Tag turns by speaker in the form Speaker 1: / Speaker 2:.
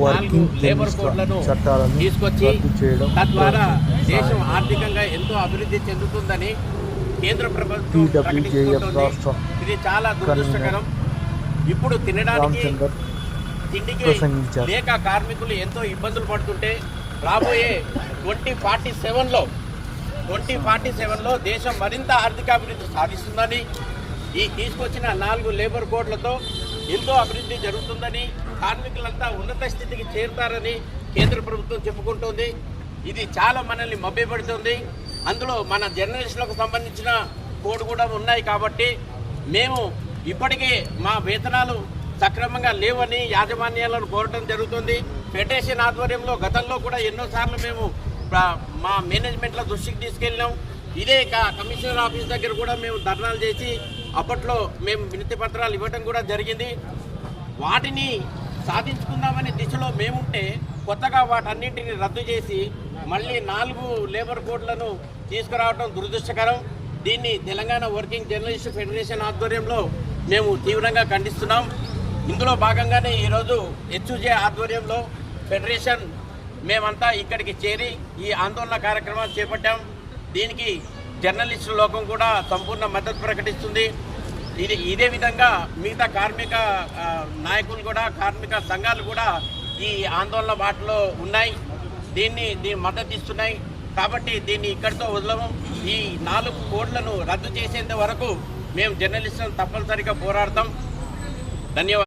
Speaker 1: 4 labour కోడ్లను తీసుకొచ్చి తద్వారా దేశం ఆర్థికంగా ఎంతో అభివృద్ధి చెందుతుందని కేంద్ర ప్రభుత్వం ప్రకటిస్తుంది. ఇది చాలా దురదృష్టకరం. ఇప్పుడు తినడానికి తిండికి లేక కార్మికులు ఎంతో ఇబ్బందులు పడుతుంటే రాబోయే 2047లో దేశం మరింత ఆర్థికాభివృద్ధి సాధిస్తుందని, ఈ తీసుకొచ్చిన 4 లేబర్ కోడ్లతో ఎంతో అభివృద్ధి జరుగుతుందని, కార్మికులంతా ఉన్నత స్థితికి చేరుతారని కేంద్ర ప్రభుత్వం చెప్పుకుంటోంది. ఇది చాలా మనల్ని మభ్యపెడుతుంది. అందులో మన జర్నలిస్టులకు సంబంధించిన కోడ్ కూడా ఉన్నాయి. కాబట్టి మేము ఇప్పటికే మా వేతనాలు సక్రమంగా లేవని యాజమాన్యాలను కోరటం జరుగుతుంది. ఫెడరేషన్ ఆధ్వర్యంలో గతంలో కూడా ఎన్నోసార్లు మేము మా మేనేజ్మెంట్ల దృష్టికి తీసుకెళ్ళినాం. ఇదే కమిషనర్ ఆఫీస్ దగ్గర కూడా మేము ధర్నాలు చేసి అప్పట్లో మేము వినతి పత్రాలు ఇవ్వడం కూడా జరిగింది. వాటిని సాధించుకుందామనే దిశలో మేముంటే కొత్తగా వాటన్నింటినీ రద్దు చేసి మళ్ళీ 4 లేబర్ కోడ్లను తీసుకురావడం దురదృష్టకరం. దీన్ని తెలంగాణ వర్కింగ్ జర్నలిస్ట్ ఫెడరేషన్ ఆధ్వర్యంలో మేము తీవ్రంగా ఖండిస్తున్నాం. ఇందులో భాగంగానే ఈరోజు హెచ్యుజే ఆధ్వర్యంలో ఫెడరేషన్ మేమంతా ఇక్కడికి చేరి ఈ ఆందోళన కార్యక్రమాన్ని చేపట్టాం. దీనికి జర్నలిస్టు లోకం కూడా సంపూర్ణ మద్దతు ప్రకటిస్తుంది. ఇదే విధంగా మిగతా కార్మిక నాయకులు కూడా, కార్మిక సంఘాలు కూడా ఈ ఆందోళన బాటలో ఉన్నాయి, దీన్ని మద్దతు ఇస్తున్నాయి. కాబట్టి దీన్ని ఇక్కడితో వదలము. ఈ 4 కోడ్లను రద్దు చేసేంత వరకు మేము జర్నలిస్టులను తప్పనిసరిగా పోరాడతాం. ధన్యవాదాలు.